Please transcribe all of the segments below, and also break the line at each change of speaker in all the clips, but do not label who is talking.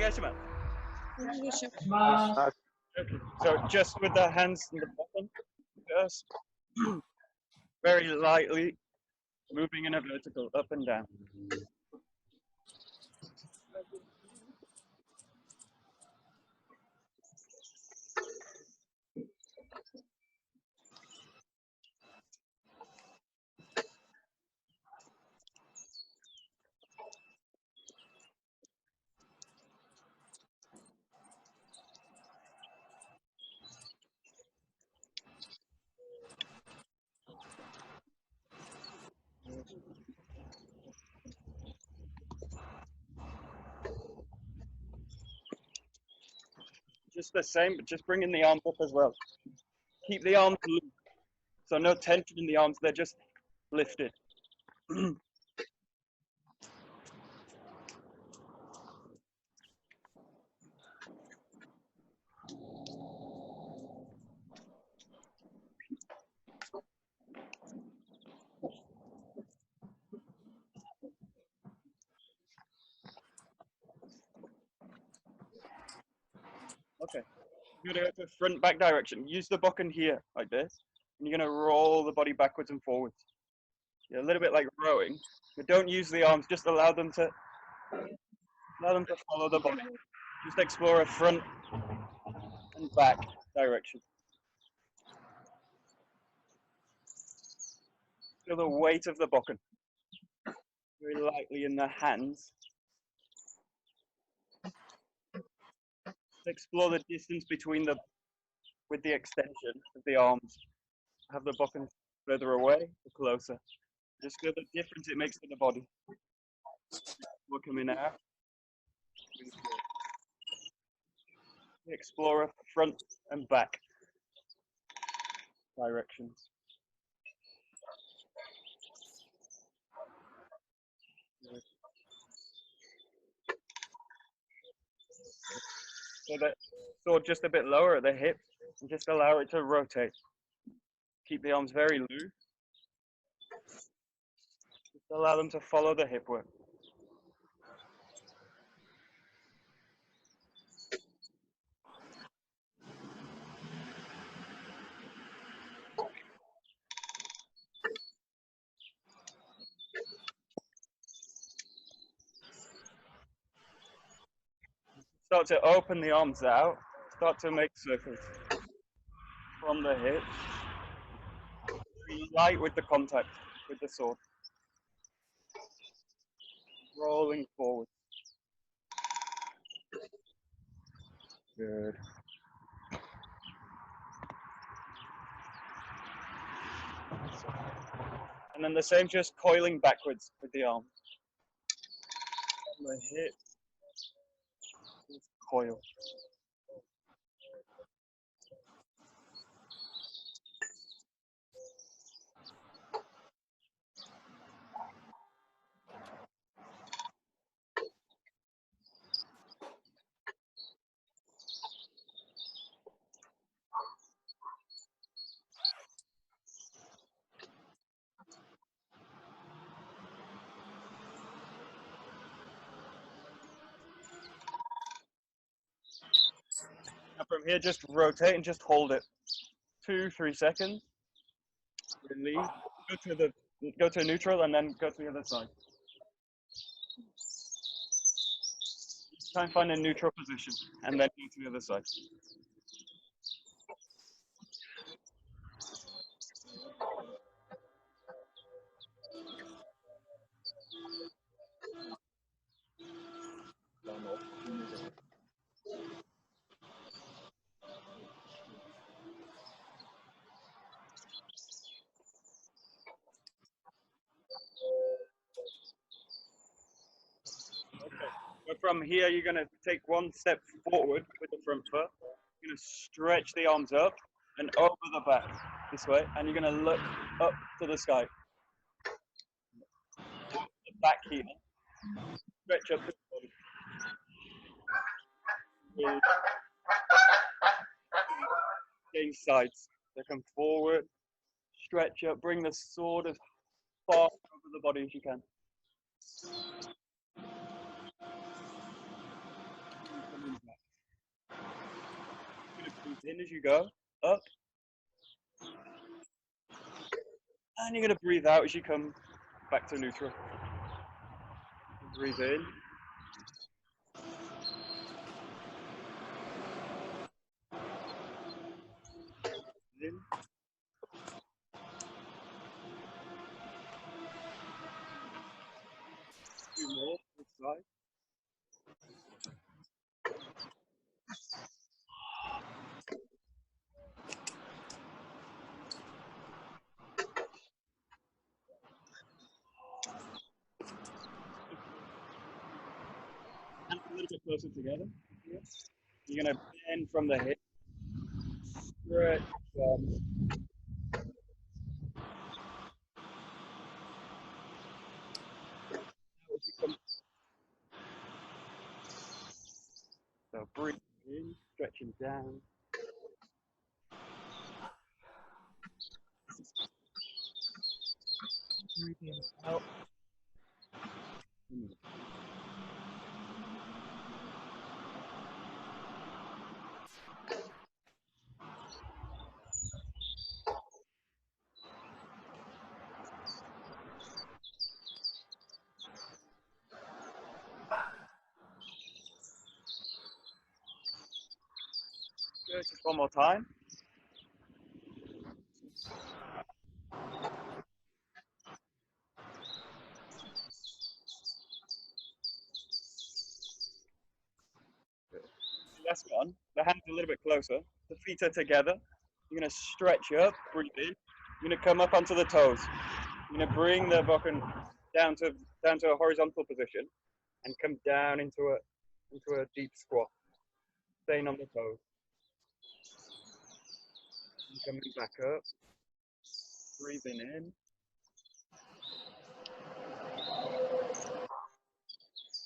Onegaishimasu. Okay, so just with the hands in the bottom, just very lightly moving in a vertical, up and down. Just the same, but just bringing the arms up as well. Keep the arms loose. So no tension in the arms, they're just lifted. Okay, you're gonna go to front back direction. Use the bokken here, like this. And you're gonna roll the body backwards and forwards. Yeah, a little bit like rowing, but don't use the arms, just allow them to follow the body. Just explore a front and back direction. Feel the weight of the bokken very lightly in the hands. Explore the distance between with the extension of the arms. Have the bokken further away or closer. Just feel the difference it makes to the body. We're coming out. Explore front and back directions. So that sword just a bit lower at the hip, and just allow it to rotate. Keep the arms very loose. Just allow them to follow the hip work. Start to open the arms out. Start to make circles from the hips. Be light with the contact with the sword. Rolling forward. Good. And then the same, just coiling backwards with the arms. On the hip. Just coil. Now from here, just rotate and just hold it. 2-3 seconds. Release. Go to neutral and then go to the other side. Try and find a neutral position and then go to the other side. So from here, you're going to take one step forward with the front foot. You're going to stretch the arms up and over the back this way, and you're going to look up to the sky. The back here. Stretch up the body. Change sides. So come forward, stretch up, bring the sword as far over the body as you can. in as you go, up. And you're going to breathe out as you come back to neutral. Breathe in. In. 2 more this side. And a little bit closer together. You're going to bend from the hip. Stretch. So breathe in, stretching down. Breathing out. Good, just one more time. Last one, the hands a little bit closer, the feet are together. You're going to stretch up, breathe in. You're going to come up onto the toes. You're going to bring the bokken down to a horizontal position and come down into a deep squat, staying on the toes. And coming back up, breathing in.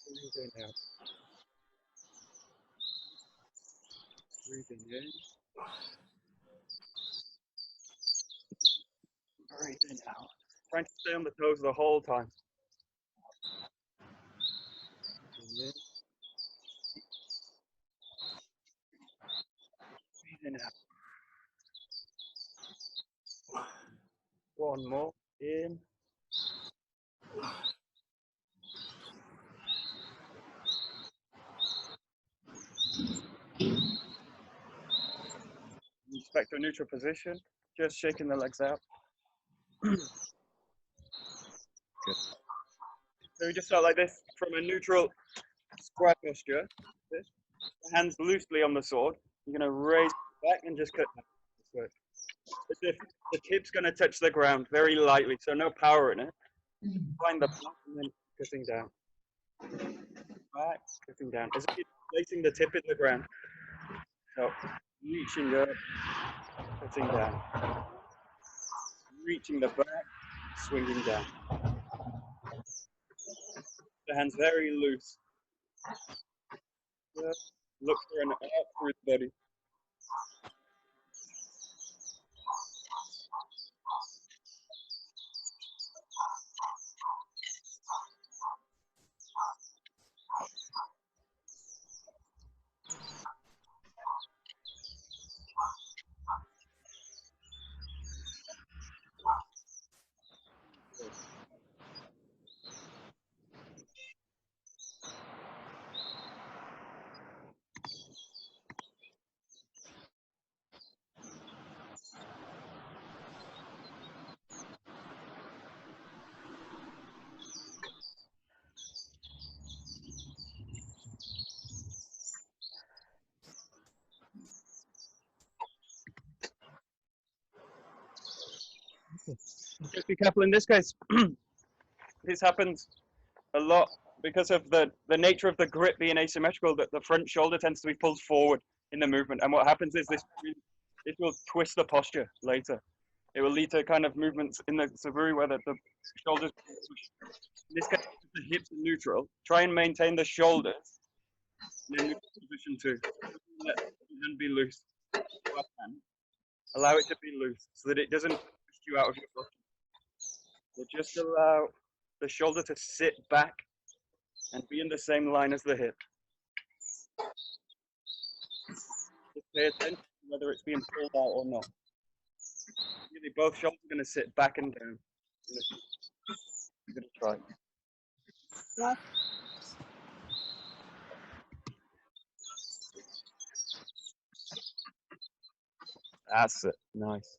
Breathing out. Breathing in. Breathing out. Trying to stay on the toes the whole time. Breathing in. Breathing out. One more. In. Back to a neutral position. Just shaking the legs out. Good. So we just start like this from a neutral square posture. The hands loosely on the sword. You're going to raise back and just cut down. As if the tip's going to touch the ground very lightly, so no power in it. Find the back and then cutting down. Back, cutting down. As if you're placing the tip in the ground. So reaching up, cutting down. Reaching the back, swinging down. The hands very loose. Look for an out through the body. Just be careful in this case. This happens a lot because of the nature of the grip being asymmetrical, that the front shoulder tends to be pulled forward in the movement. And what happens is this will twist the posture later. It will lead to kind of movements in the suburi where the shoulders, in this case, the hips are neutral. Try and maintain the shoulders in a neutral position too. Let the hand be loose. Allow it to be loose so that it doesn't push you out of your posture. So just allow the shoulder to sit back and be in the same line as the hip. Just pay attention whether it's being pulled out or not. Really, both shoulders are going to sit back and down. I'm going to try.
Yes.
That's it. Nice.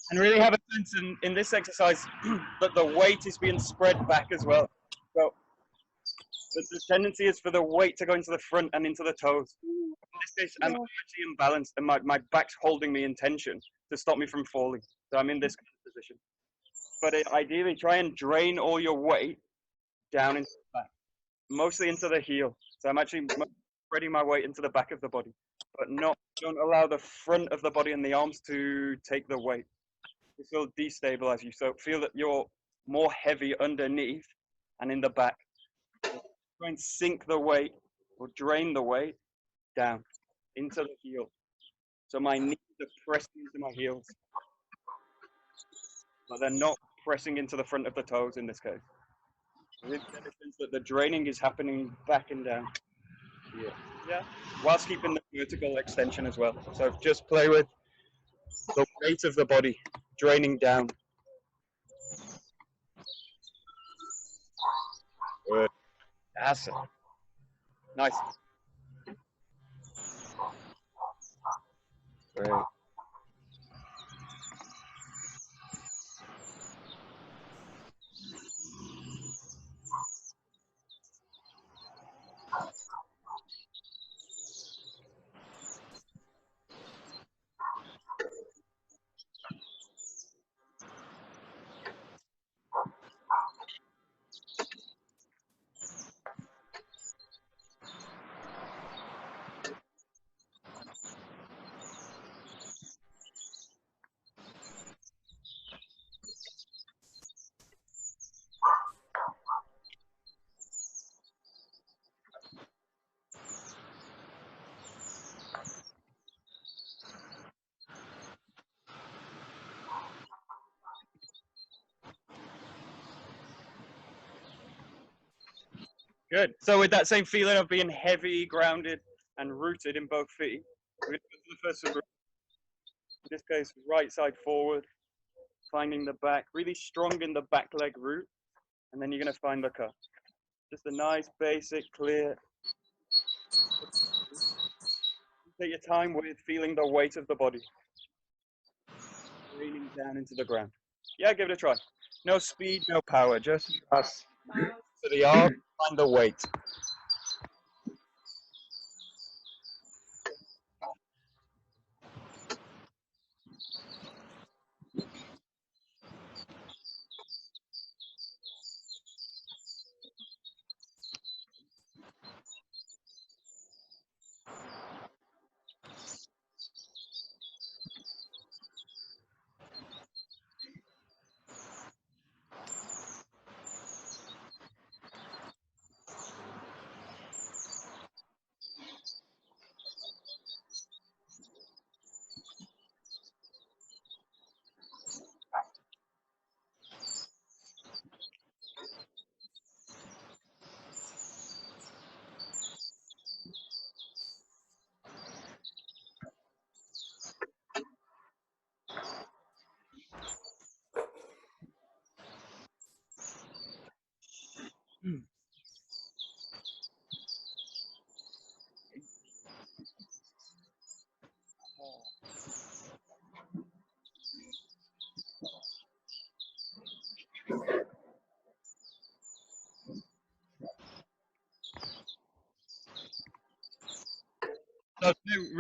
And really have a sense in this exercise that the weight is being spread back as well. So the tendency is for the weight to go into the front and into the toes. In this case, I'm actually imbalanced and my back's holding me in tension to stop me from falling. So I'm in this kind of position. But ideally, try and drain all your weight down into the back, mostly into the heel. So I'm actually spreading my weight into the back of the body, but don't allow the front of the body and the arms to take the weight. This will destabilize you. So feel that you're more heavy underneath and in the back. Try and sink the weight or drain the weight down into the heel. So my knees are pressing into my heels, but they're not pressing into the front of the toes in this case. Really get a sense that the draining is happening back and down. Yeah. Whilst keeping the vertical extension as well. So just play with the weight of the body draining down. Good. That's it. Nice. Great. Good. So with that same feeling of being heavy, grounded, and rooted in both feet, we're going to go to the first suburi. In this case, right side forward, finding the back, really strong in the back leg root, and then you're going to find the cup. Just a nice, basic, clear. Take your time with feeling the weight of the body. Leaning down into the ground. Yeah, give it a try. No speed, no power, just trust to the arm, find the weight.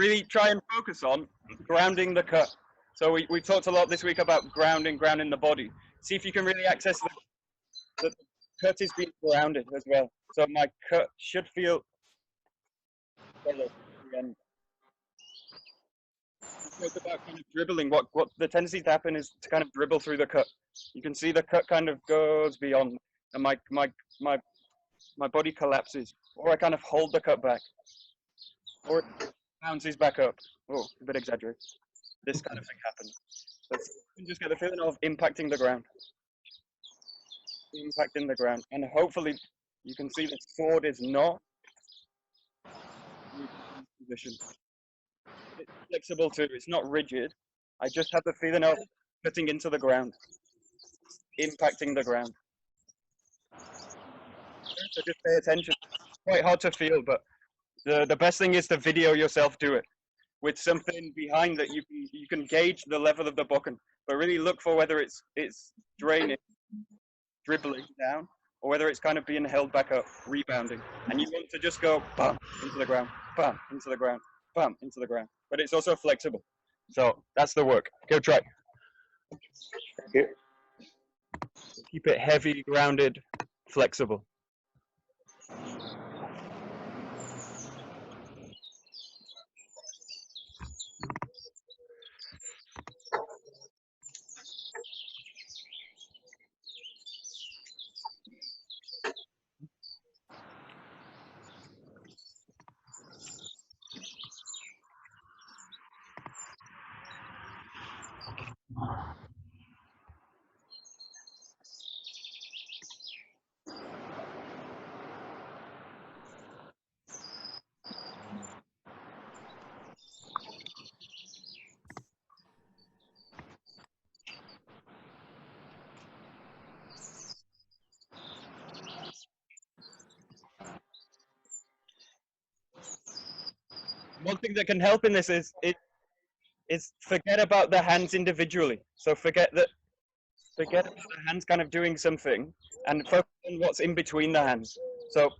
really try and focus on grounding the cut. So we talked a lot this week about grounding the body. See if you can really access the cut is being grounded as well. So my cut should feel solid at the end. It's about kind of dribbling. What the tendency to happen is to kind of dribble through the cut. You can see the cut kind of goes beyond, and my body collapses, or I kind of hold the cut back, or it bounces back up. Oh, a bit exaggerated. This kind of thing happens. So you can just get the feeling of impacting the ground, and hopefully you can see the sword is not in position. It's flexible too. It's not rigid. I just have the feeling of cutting into the ground, impacting the ground. So just pay attention. It's quite hard to feel, but the best thing is to video yourself do it with something behind that you can gauge the level of the bokken, but really look for whether it's draining, dribbling down, or whether it's kind of being held back up, rebounding. And you want to just go bam into the ground, bam into the ground, bam into the ground. But it's also flexible. So that's the work. Go try. Thank you. Keep it heavy, grounded, flexible. One thing that can help in this is forget about the hands individually. So forget about the hands kind of doing something and focus on what's in between the hands. So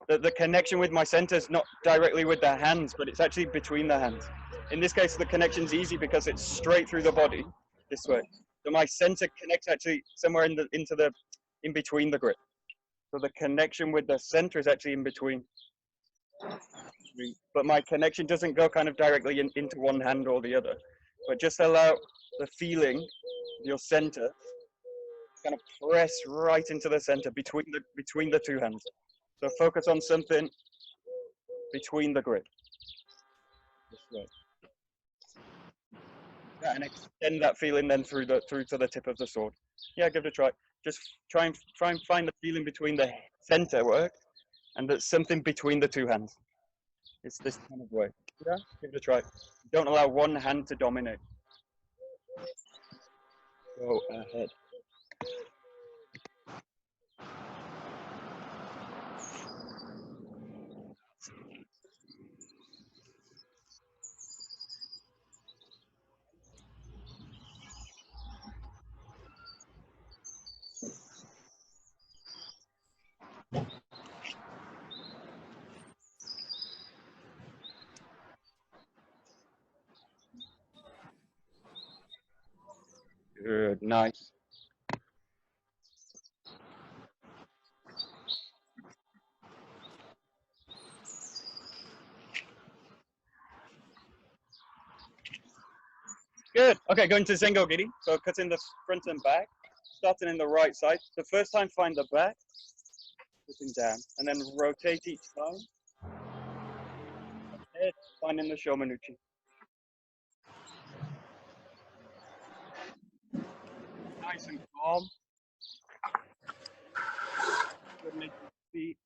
the connection with my center is not directly with the hands, but it's actually between the hands. In this case, the connection's easy because it's straight through the body this way. So my center connects actually somewhere in between the grip. So the connection with the center is actually in between. But my connection doesn't go kind of directly into one hand or the other, but just allow the feeling, your center, kind of press right into the center between the two hands. So focus on something between the grip. This way. Yeah, and extend that feeling then through to the tip of the sword. Yeah, give it a try. Just try and find the feeling between the center work and there's something between the two hands. It's this kind of way. Yeah, give it a try. Don't allow one hand to dominate. Go ahead. Good, nice. Good. Okay, going to Zengo Giri. So cutting the front and back, starting in the right side. The first time, find the back, putting down, and then rotate each time. Head, finding the Shomanuchi. Nice and calm. Coordinate your feet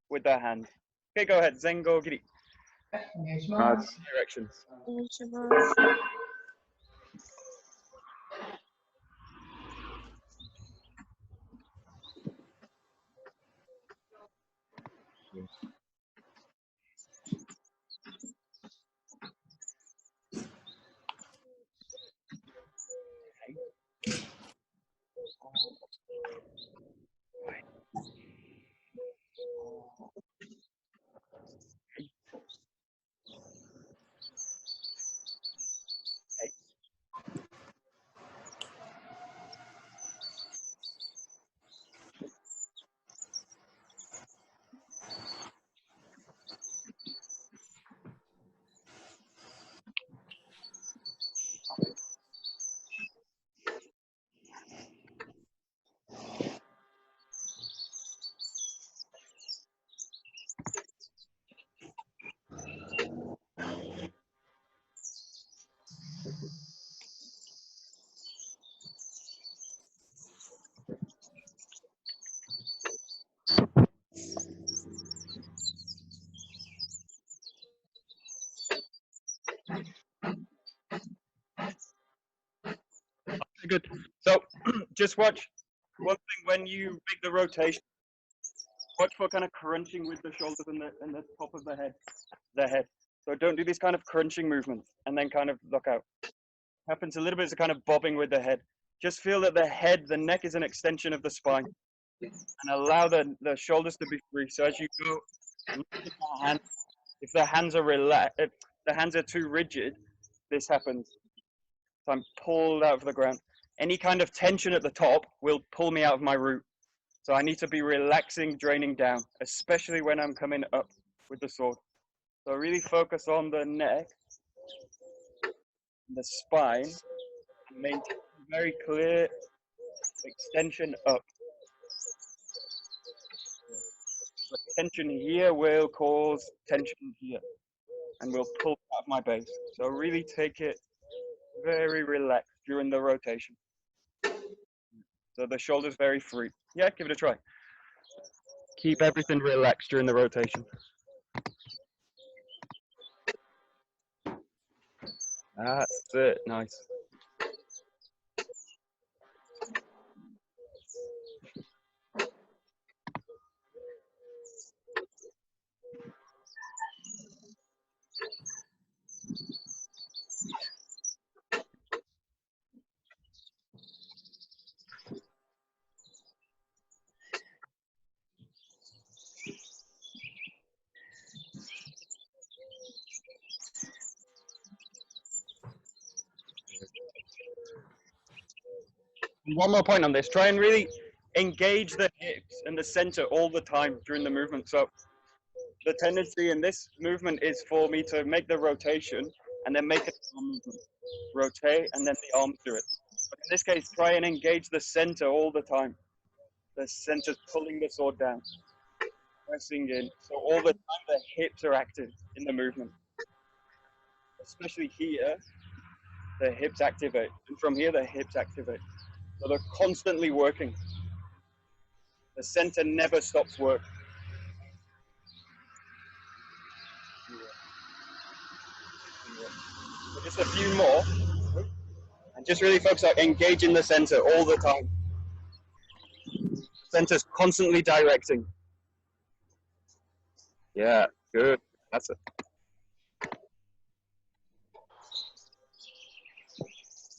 with the hand. Okay, go ahead. Zengo Giri. Directions. good. So just watch. One thing when you make the rotation, watch for kind of crunching with the shoulders and the top of the head. So don't do these kind of crunching movements and then kind of look out. Happens a little bit, it's a kind of bobbing with the head. Just feel that the neck is an extension of the spine, and allow the shoulders to be free. So as you go, look at the hand. If the hands are if the hands are too rigid, this happens. So I'm pulled out of the ground. Any kind of tension at the top will pull me out of my root. So I need to be relaxing, draining down, especially when I'm coming up with the sword. So really focus on the neck, the spine, and maintain a very clear extension up. So tension here will cause tension here and will pull out of my base. So really take it very relaxed during the rotation. So the shoulders very free. Yeah, give it a try. Keep everything relaxed during the rotation. That's it. Nice. One more point on this. Try and really engage the hips and the center all the time during the movement. So the tendency in this movement is for me to make the rotation and then make an arm movement. Rotate and then the arms do it. But in this case, try and engage the center all the time. The center's pulling the sword down, pressing in. So all the time the hips are active in the movement. Especially here, the hips activate. And from here, the hips activate. So they're constantly working. The center never stops work. So just a few more. And just really focus on engaging the center all the time. Center's constantly directing. Yeah, good. That's it.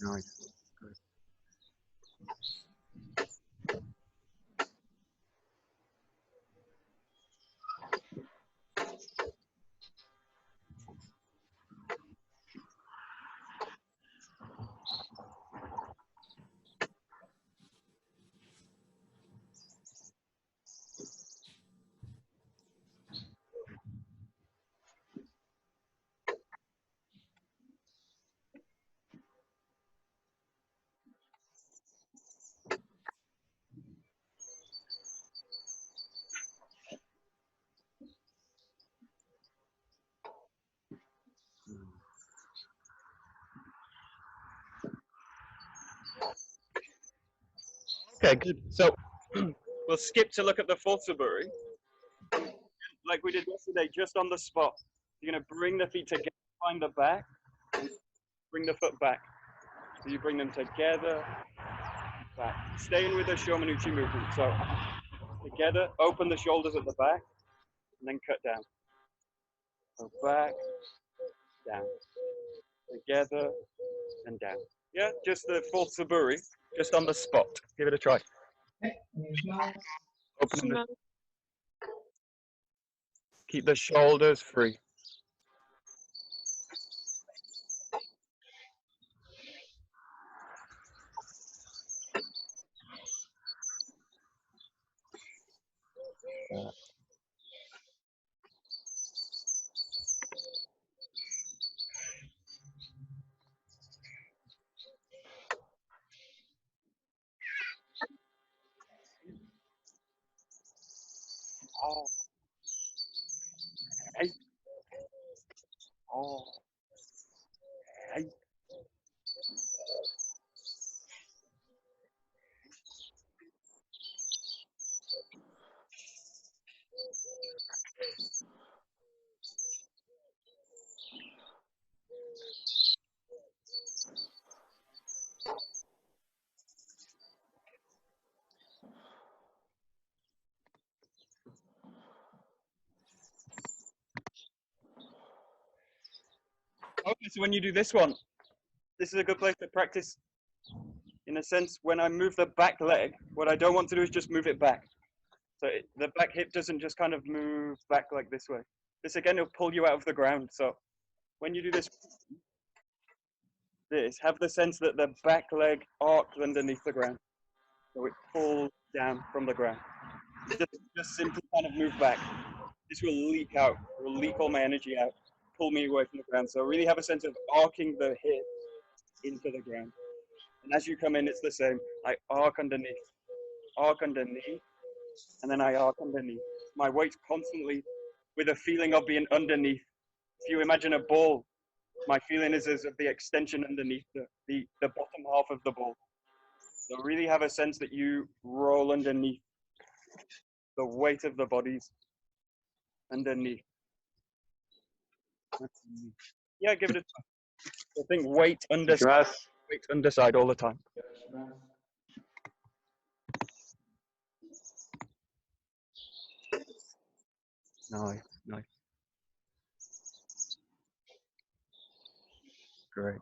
Nice. Good. Okay, good. So we'll skip to look at the full suburi. Like we did yesterday, just on the spot. You're going to bring the feet together, find the back, and bring the foot back. So you bring them together, back. Staying with the Shomanuchi movement. So together, open the shoulders at the back, and then cut down. So back, down. Together, and down. Yeah, just the full suburi, just on the spot. Give it a try. Open the, keep the shoulders free. Oh, hey. Oh, hey. So when you do this one, this is a good place to practice. In a sense, when I move the back leg, what I don't want to do is just move it back. So the back hip doesn't just kind of move back like this way. This again will pull you out of the ground. So when you do this, have the sense that the back leg arcs underneath the ground. So it pulls down from the ground. Just simply kind of move back. This will leak out, will leak all my energy out, pull me away from the ground. So really have a sense of arcing the hip into the ground. And as you come in, it's the same. I arc underneath, and then I arc underneath. My weight's constantly with a feeling of being underneath. If you imagine a ball, my feeling is as of the extension underneath the bottom half of the ball. So really have a sense that you roll underneath. The weight of the body's underneath. Yeah, give it a try. I think weight underside all the time. Nice. Great.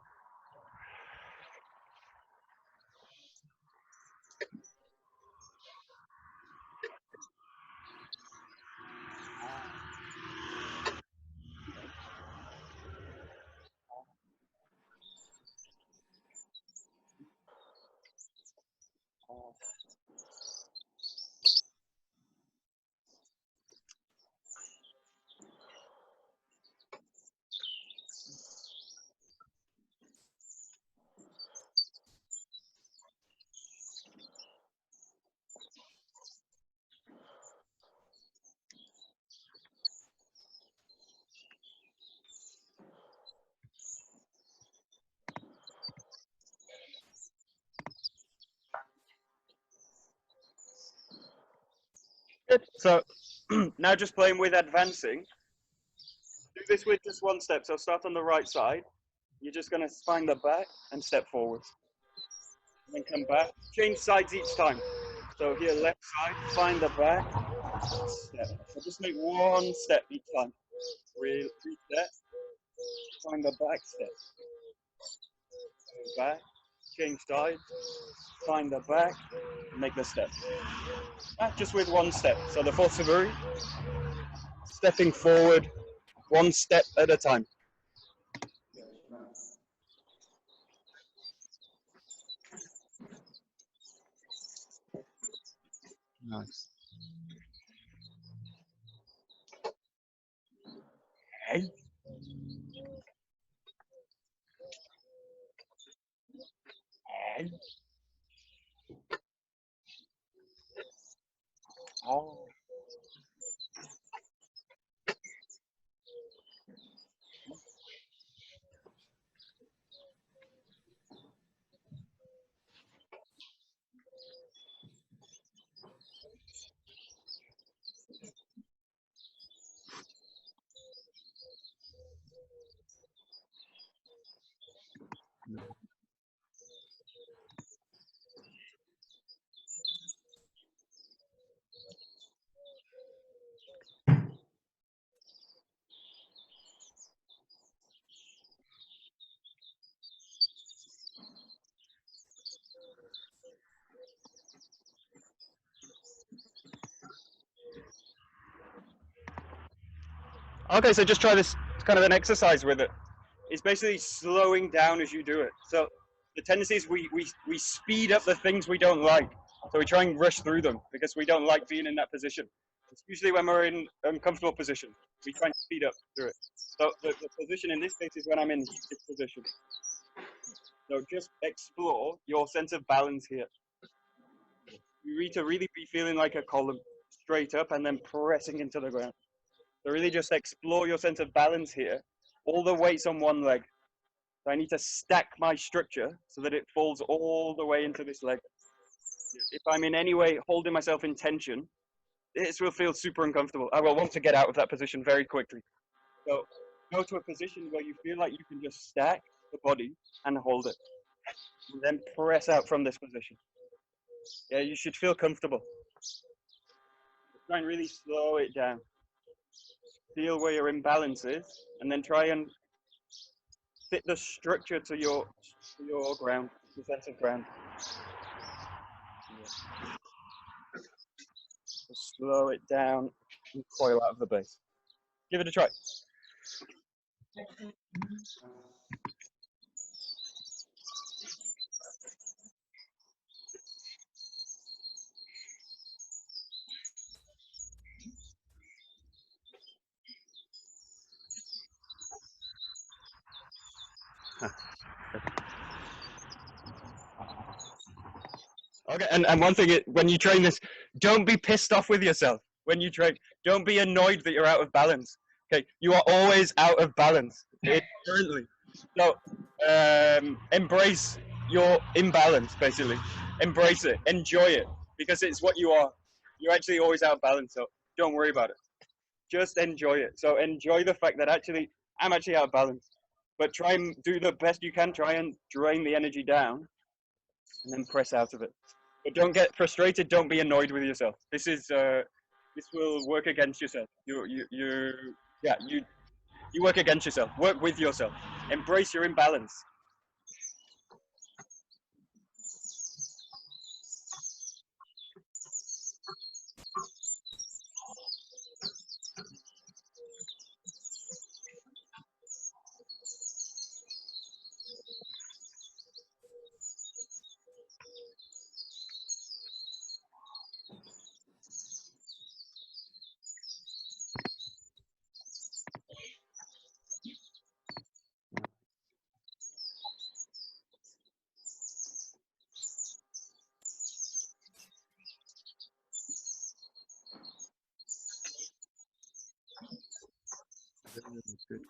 Good. So now just playing with advancing. Do this with just one step. So start on the right side. You're just going to find the back and step forward. And then come back. Change sides each time. So here, left side, find the back, step. So just make one step each time. Reset, find the back step. Go back, change sides, find the back, make the step. Just with one step. So the fourth suburi, stepping forward, one step at a time. Nice. Hey. Hey. Oh. Okay, so just try this kind of an exercise with it. It's basically slowing down as you do it. So the tendency is we speed up the things we don't like. So we try and rush through them because we don't like being in that position. It's usually when we're in uncomfortable position, we try and speed up through it. So the position in this case is when I'm in this position. So just explore your sense of balance here. You need to really be feeling like a column, straight up and then pressing into the ground. So really just explore your sense of balance here. All the weight's on one leg. So I need to stack my structure so that it falls all the way into this leg. If I'm in any way holding myself in tension, this will feel super uncomfortable. I will want to get out of that position very quickly. So go to a position where you feel like you can just stack the body and hold it. And then press out from this position. Yeah, you should feel comfortable. Try and really slow it down. Feel where your imbalance is, and then try and fit the structure to your ground, the sense of ground. Just slow it down and coil out of the base. Give it a try. Okay, and one thing, when you train this, don't be pissed off with yourself when you train. Don't be annoyed that you're out of balance. Okay, you are always out of balance currently. So embrace your imbalance, basically. Embrace it, enjoy it, because it's what you are. You're actually always out of balance, so don't worry about it. Just enjoy it. So enjoy the fact that actually I'm actually out of balance, but try and do the best you can. Try and drain the energy down, and then press out of it. But don't get frustrated. Don't be annoyed with yourself. This will work against yourself. You work against yourself. Work with yourself. Embrace your imbalance. Good.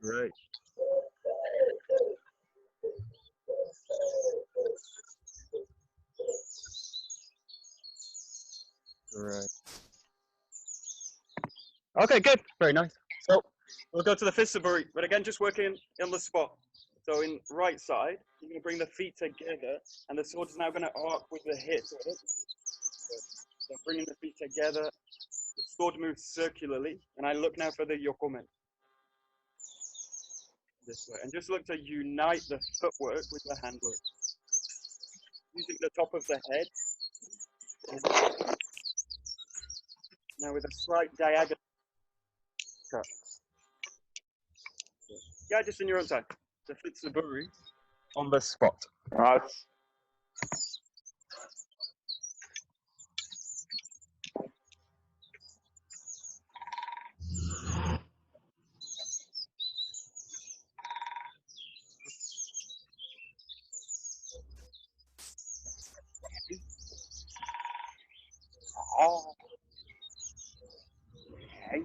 Right. Right. Okay, good. Very nice. So we'll go to the fifth suburi, but again, just working on the spot. So in right side, you're going to bring the feet together, and the sword is now going to arc with the hips. So bringing the feet together, the sword moves circularly, and I look now for the yokomen. This way, and just look to unite the footwork with the handwork. Using the top of the head. Now with a slight diagonal cut. Yeah, just in your own time. The fifth suburi on the spot. Right. Oh. Okay.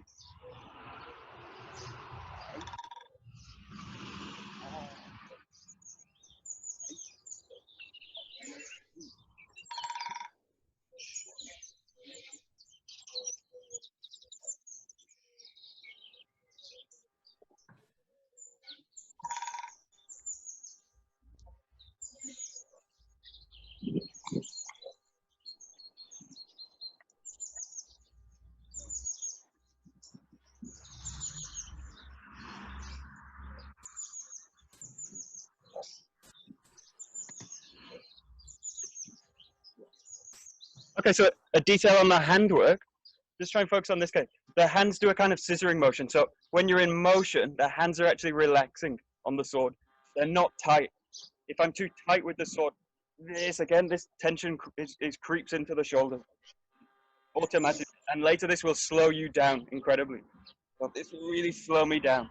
Okay, so a detail on the handwork. Just try and focus on this case. The hands do a kind of scissoring motion. So when you're in motion, the hands are actually relaxing on the sword. They're not tight. If I'm too tight with the sword, this tension creeps into the shoulder automatically. And later this will slow you down incredibly. So this will really slow me down.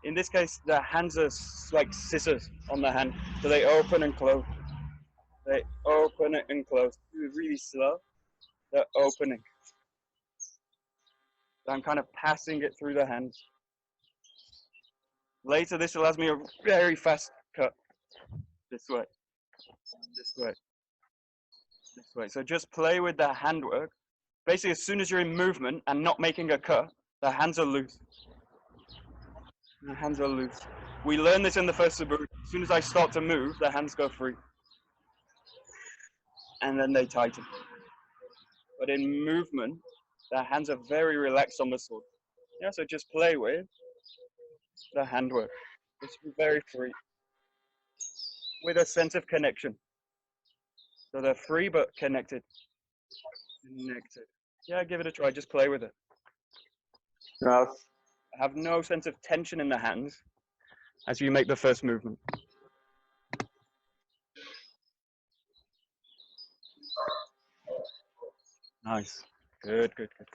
In this case, the hands are like scissors on the hand. So they open and close. They open it and close. It's really slow. They're opening. So I'm kind of passing it through the hands. Later, this allows me a very fast cut. This way. This way. This way. So just play with the handwork Basically, as soon as you're in movement and not making a cut, the hands are loose. The hands are loose. We learn this in the first suburi. As soon as I start to move, the hands go free. And then they tighten. But in movement, the hands are very relaxed on the sword. Yeah, so just play with the handwork. Just be very free. With a sense of connection. So they're free but connected. Connected. Yeah, give it a try. Just play with it.
Yes.
Have no sense of tension in the hands as you make the first movement. Nice. Good, good, good.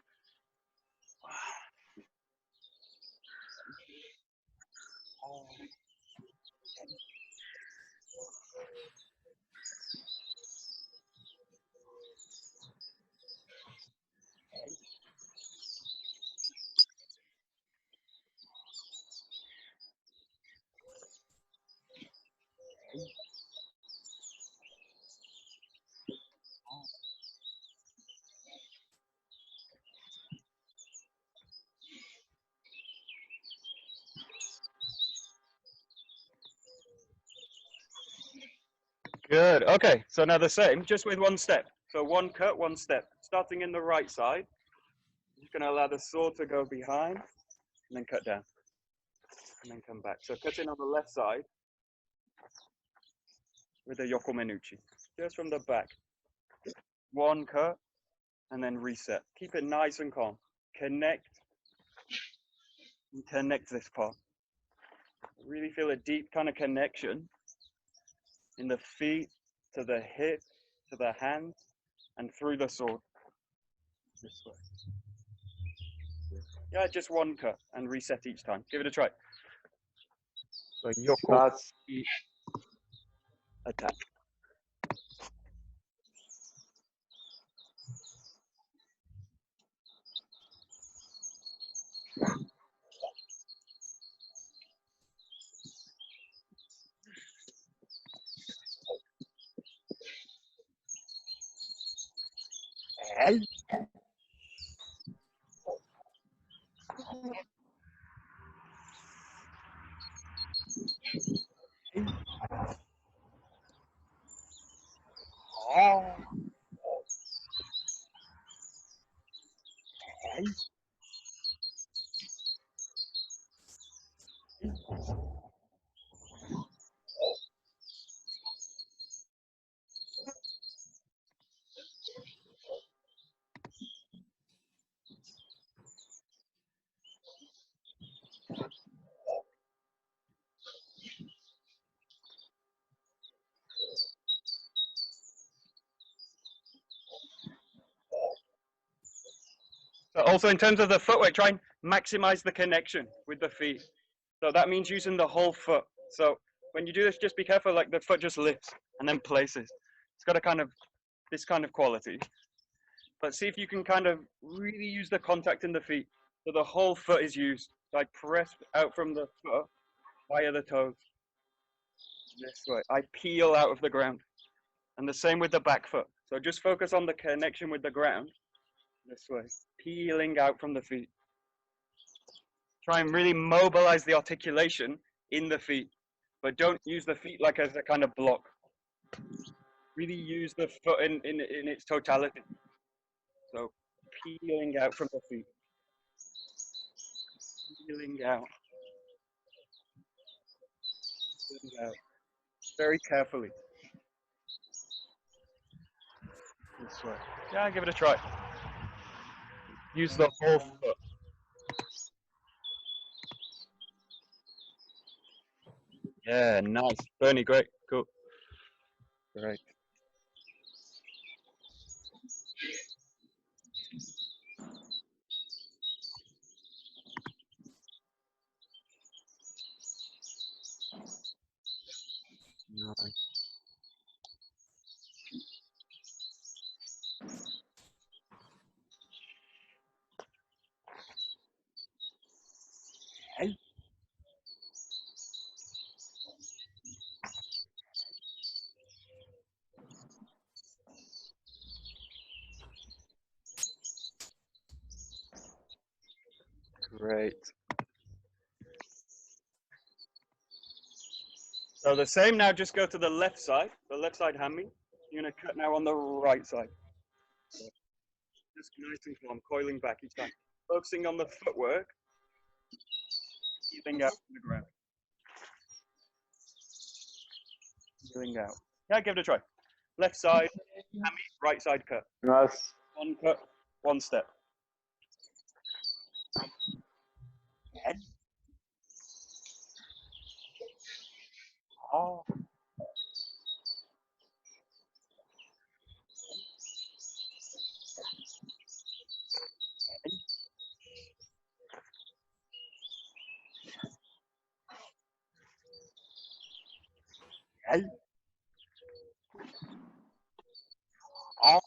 Good. Okay, so now the same, just with one step. So one cut, one step. Starting in the right side, you're going to allow the sword to go behind and then cut down and then come back. So cutting on the left side with the yoko menuchi, just from the back. One cut and then reset. Keep it nice and calm. Connect and connect this part. Really feel a deep kind of connection in the feet, to the hip, to the hands, and through the sword. This way. Yeah, just one cut and reset each time. Give it a try. So yoko
Yes.
attack. So also in terms of the footwork, try and maximize the connection with the feet. So that means using the whole foot. So when you do this, just be careful, like the foot just lifts and then places. It's got a kind of, this kind of quality. But see if you can kind of really use the contact in the feet. So the whole foot is used. So I press out from the foot via the toes. This way. I peel out of the ground. And the same with the back foot. So just focus on the connection with the ground. This way. Peeling out from the feet. Try and really mobilize the articulation in the feet. But don't use the feet like as a kind of block. Really use the foot in its totality. So peeling out from the feet. Peeling out. Peeling out. Very carefully. This way. Yeah, give it a try. Use the whole foot. Yeah, nice. Bernie, great. Cool. Great. Nice. So the same now, just go to the left side hami. You're going to cut now on the right side. Just nice and calm, coiling back each time. Focusing on the footwork, feeling out from the ground. Feeling out. Yeah, give it a try. Left side, hami, right side cut.
Yes.
One cut, one step. Head. Oh. Head. Oh.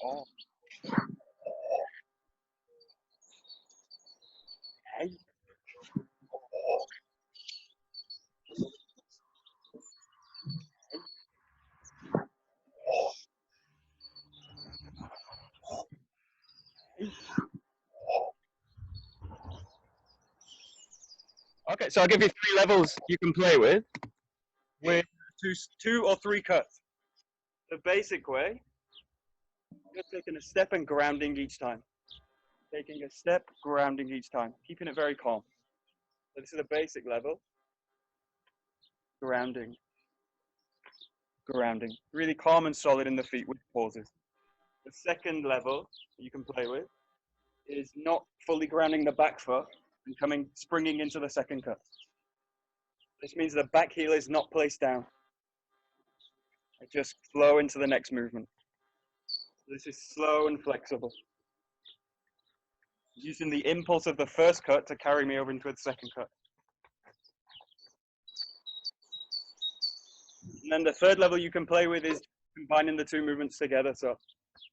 Oh. Head. Okay, so I'll give you 3 levels you can play with two or three cuts. The basic way, you're taking a step and grounding each time. Taking a step, grounding each time, keeping it very calm. So this is the basic level. Grounding, grounding. Really calm and solid in the feet with pauses. The second level you can play with is not fully grounding the back foot and springing into the second cut. This means the back heel is not placed down. I just flow into the next movement. This is slow and flexible. Using the impulse of the first cut to carry me over into the second cut. And then the third level you can play with is combining the 2 movements together. So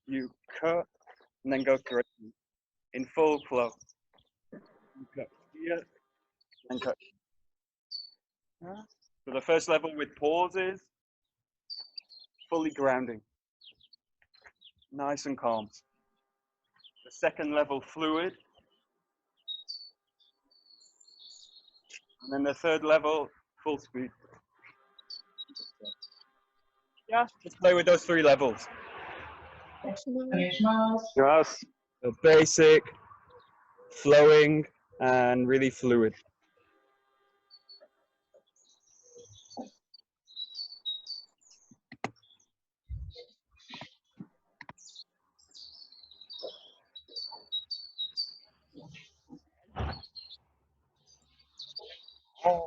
you cut and then go through it in full flow. You cut here and cut. So the first level with pauses, fully grounding, nice and calm. The second level fluid. And then the third level, full speed. Yeah, just play with those 3 levels.
Yes.
So basic, flowing, and really fluid. Oh.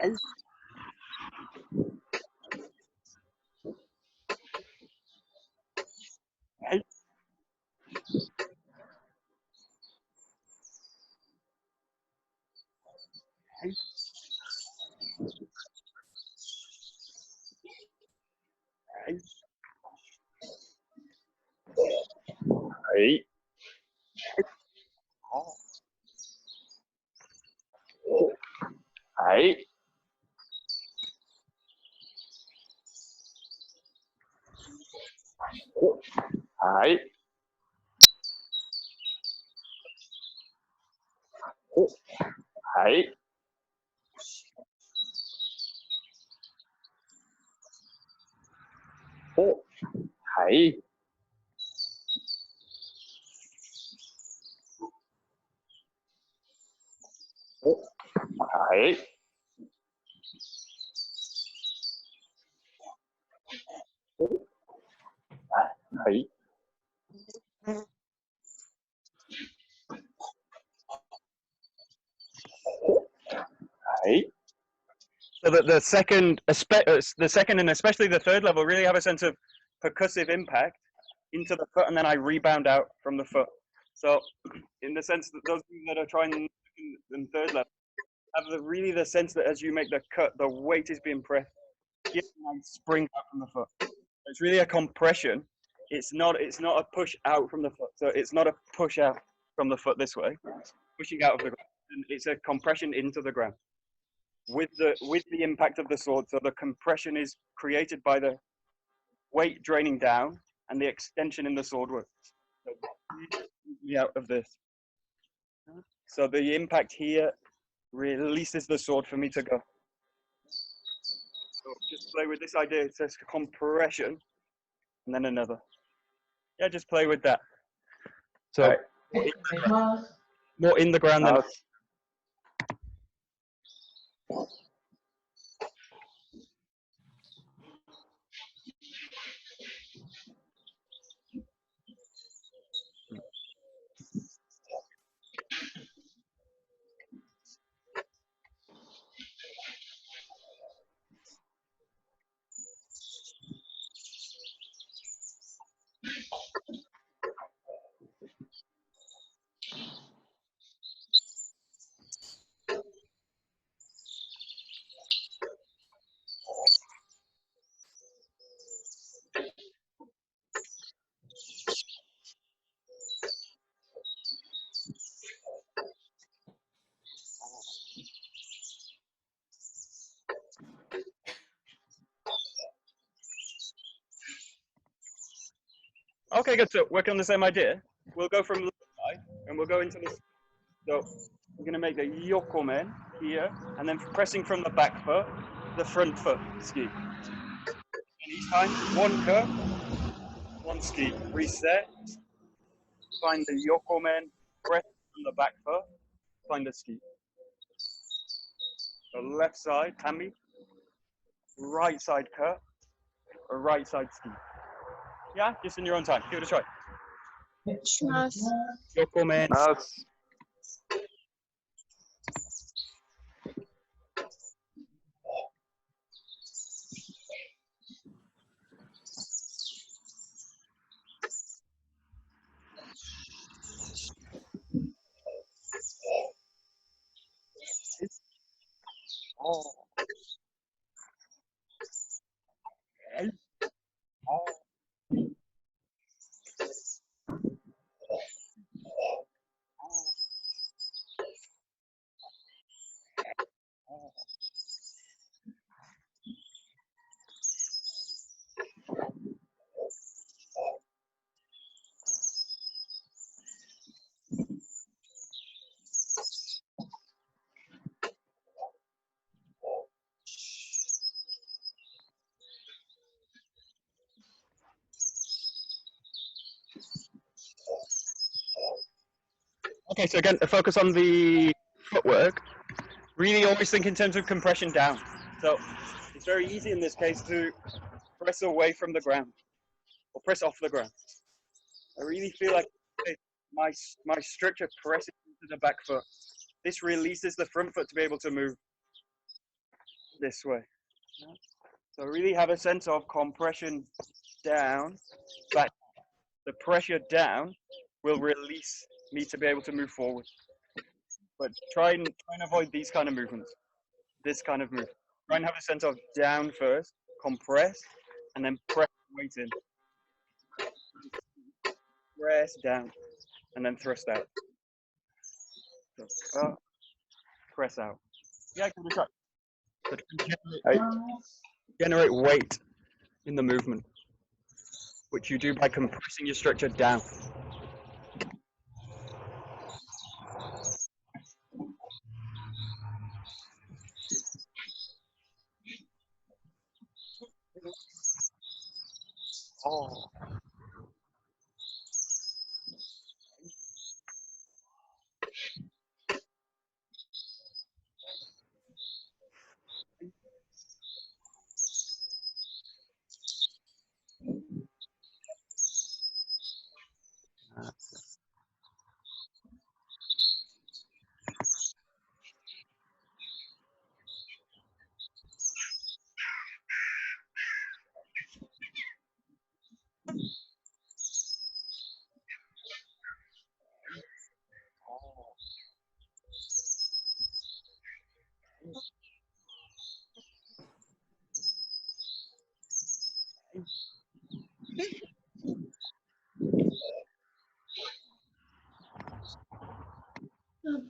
Hey. Hey. Hey. Hey.
Hey.
Oh.
Hey. Hey. Hey. Hey. Hey. Hey. Hey.
So that the second and especially the third level really have a sense of percussive impact into the foot, and then I rebound out from the foot. So in the sense that those people that are trying second and third level have really the sense that as you make the cut, the weight is being pressed. Get a nice spring out from the foot. It's really a compression. It's not a push out from the foot. So it's not a push out from the foot this way, pushing out of the ground. And it's a compression into the ground with the impact of the sword. So the compression is created by the weight draining down and the extension in the sword work. So out of this. So the impact here releases the sword for me to go. So just play with this idea. It says compression, and then another. Yeah, just play with that. So more in the ground than. Okay, good. So work on the same idea. We'll go from left side and we'll go into this. So we're going to make the yokomen here, and then pressing from the back foot, the front foot ski. And each time, one curve, one ski. Reset. Find the yokomen, press from the back foot, find the ski. So left side, hammy, right side curve, or right side ski. Yeah, just in your own time. Give it a try. Yokomen. Oh. Oh. Okay, so again, focus on the footwork. Really always think in terms of compression down. So it's very easy in this case to press away from the ground or press off the ground. I really feel like my structure presses into the back foot. This releases the front foot to be able to move this way. So really have a sense of compression down, back. The pressure down will release me to be able to move forward. But try and avoid these kind of movements. This kind of move. Try and have a sense of down first, compress, and then press weight in. Press down, and then thrust out. So up, press out. Yeah, give it a try. So generate weight in the movement, which you do by compressing your structure down. Oh.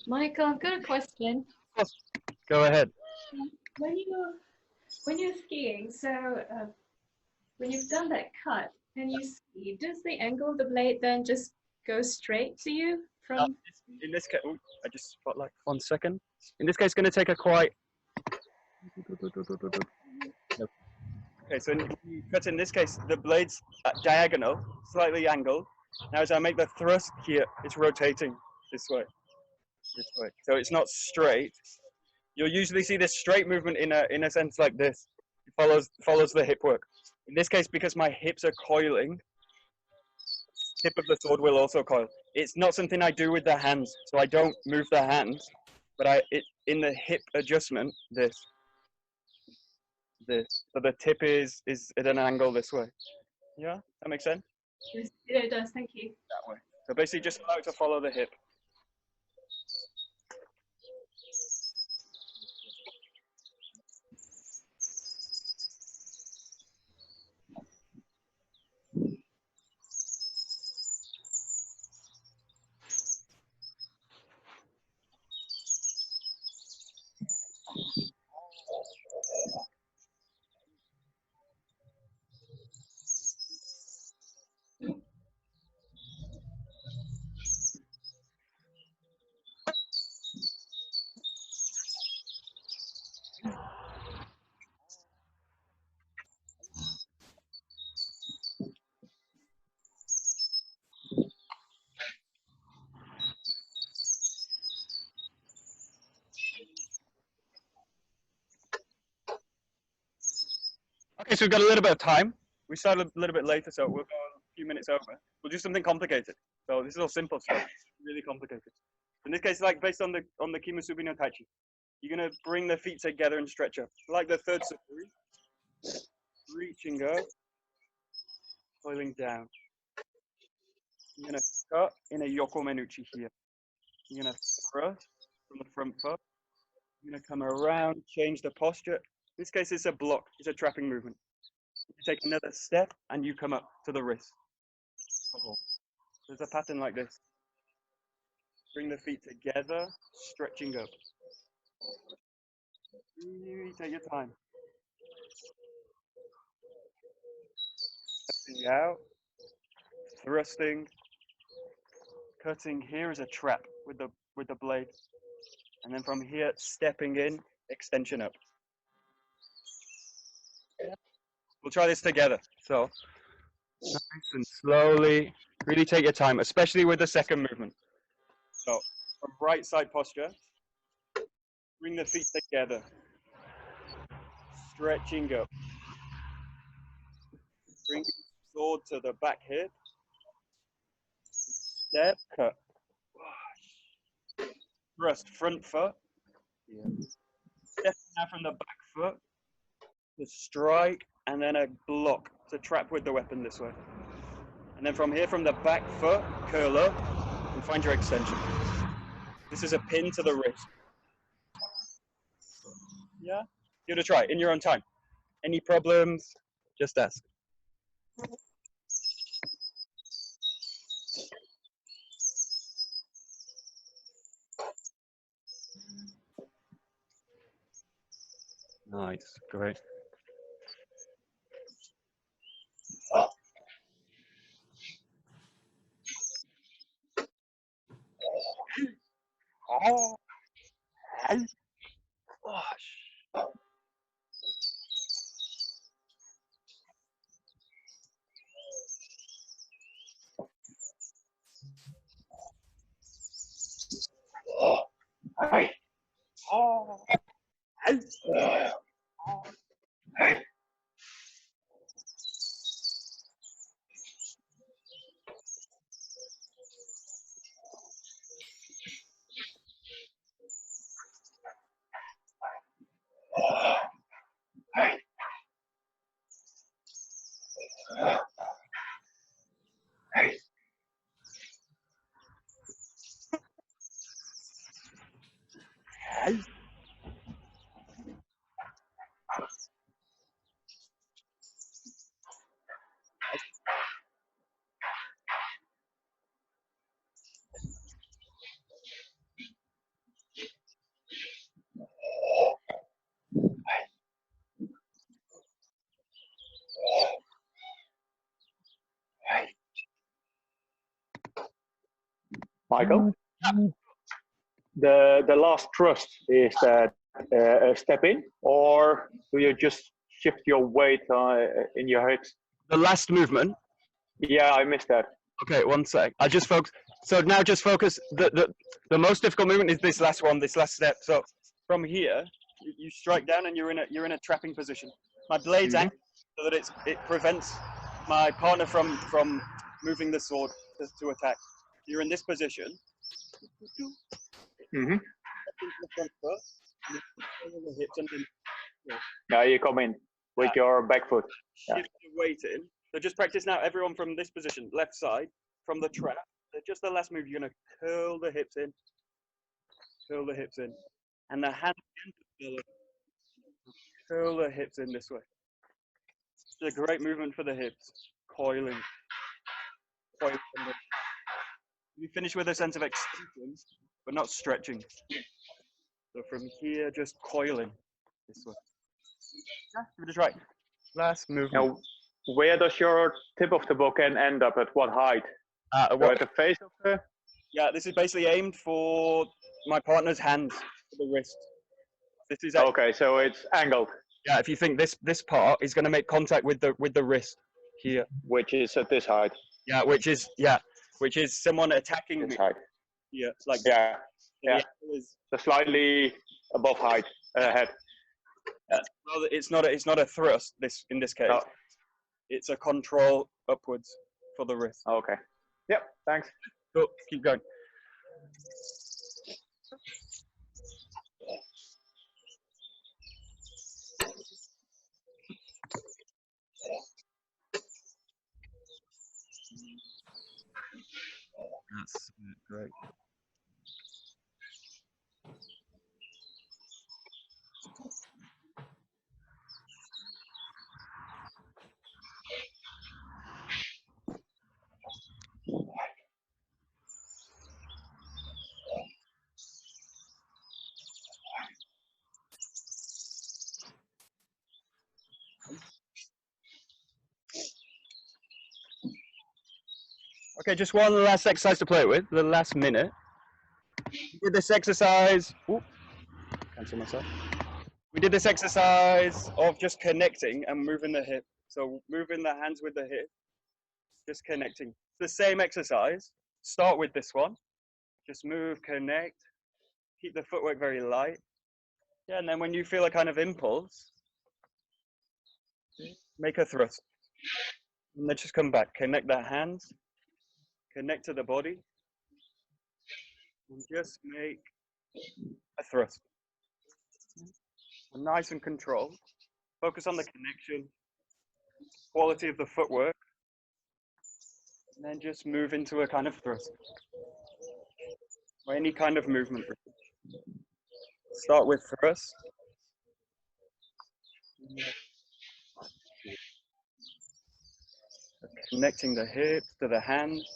Michael, I've got a question.
Go ahead.
When you're skiing, so when you've done that cut and you ski, does the angle of the blade then just go straight to you from?
In this case, I just spotlight 1 second. In this case, it's going to take a quite. Okay, so when you cut in this case, the blade's at diagonal, slightly angled. Now, as I make the thrust here, it's rotating this way. So it's not straight. You'll usually see this straight movement in a sense like this. It follows the hip work. In this case, because my hips are coiling, tip of the sword will also coil. It's not something I do with the hands, so I don't move the hands, but in the hip adjustment, this. So the tip is at an angle this way. Yeah, that makes sense?
Yes, it does, thank you.
That way. So basically just allow it to follow the hip. Okay, so we've got a little bit of time. We started a little bit later, so we'll go a few minutes over. We'll do something complicated. So this is all simple stuff, really complicated. In this case, like based on the Kimusubi no Taichi, you're gonna bring the feet together and stretch up, like the third suburi, reaching up, coiling down. You're gonna cut in a yoko menuchi here. You're gonna thrust from the front foot. You're gonna come around, change the posture. In this case, it's a block. It's a trapping movement. You take another step and you come up to the wrist. There's a pattern like this. Bring the feet together, stretching up. Really take your time. Stepping out, thrusting, cutting here is a trap with the blade. And then from here, stepping in, extension up. We'll try this together. So, nice and slowly, really take your time, especially with the second movement. So, from right side posture, bring the feet together, stretching up. Bring the sword to the back hip, step, cut. Thrust, front foot. Step now from the back foot, the strike, and then a block to trap with the weapon this way. And then from here, from the back foot, curl up and find your extension. This is a pin to the wrist. Yeah? Give it a try in your own time. Any problems, just ask. Nice, great. Oh, gosh.
Hi.
Oh.
Hi. Hi. Hi. Michael, the last thrust, is that a step in, or do you just shift your weight in your head?
The last movement.
Yeah, I missed that.
Okay, one sec. I just focus. So now just focus. The most difficult movement is this last one, this last step. So from here, you strike down and you're in a trapping position. My blade's angled so that it prevents my partner from moving the sword to attack. You're in this position.
Mm-hmm.
The front foot, and the hips underneath.
Now you come in with your back foot.
Shift the weight in. So just practice now, everyone from this position, left side, from the trap. Just the last move, you're going to curl the hips in. Curl the hips in. And the hand, curl the hips in this way. It's a great movement for the hips. Coiling. Coiling. You finish with a sense of extension, but not stretching. So from here, just coiling this way. Give it a try. Last movement.
Now, where does your tip of the bow can end up? At what height? So at the face of the...
Yeah, this is basically aimed for my partner's hands, for the wrist. This is
okay, so it's angled.
Yeah, if you think this part is going to make contact with the wrist here,
which is at this height.
Yeah, which is someone attacking me.
Height.
Yeah, like
yeah. So slightly above head.
Well, it's not a thrust. In this case, it's a control upwards for the wrist.
Okay. Yep. Thanks.
Cool. Keep going. That's great. Okay, just one last exercise to play with, the last minute. We did this exercise, cancel myself. We did this exercise of just connecting and moving the hip. So moving the hands with the hip, just connecting. It's the same exercise. Start with this one. Just move, connect, keep the footwork very light. Yeah, and then when you feel a kind of impulse, make a thrust. And then just come back, connect the hands, connect to the body, and just make a thrust. Nice and controlled. Focus on the connection, quality of the footwork, and then just move into a kind of thrust. Or any kind of movement. Start with thrust. Connecting the hips to the hands,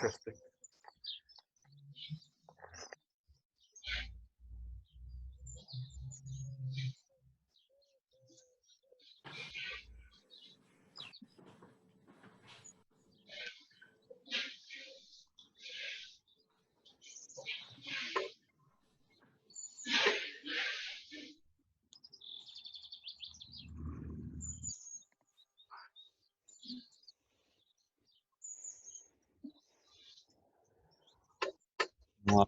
thrusting. Wow.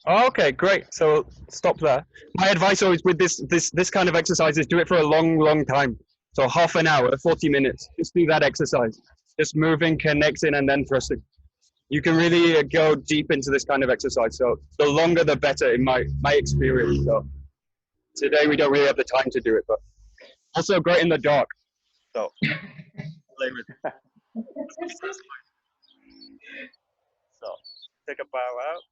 Okay, great. So stop there. My advice always with this kind of exercise is do it for a long time. So half an hour, 40 minutes. Just do that exercise. Just moving, connecting, and then thrusting. You can really go deep into this kind of exercise. So the longer, the better in my experience. So today we don't really have the time to do it, but also great in the dark. So play with it. So take a bow out.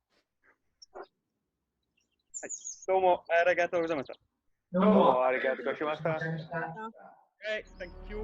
どうもありがとうございました。
どうもありがとうございました。
Okay, thank you.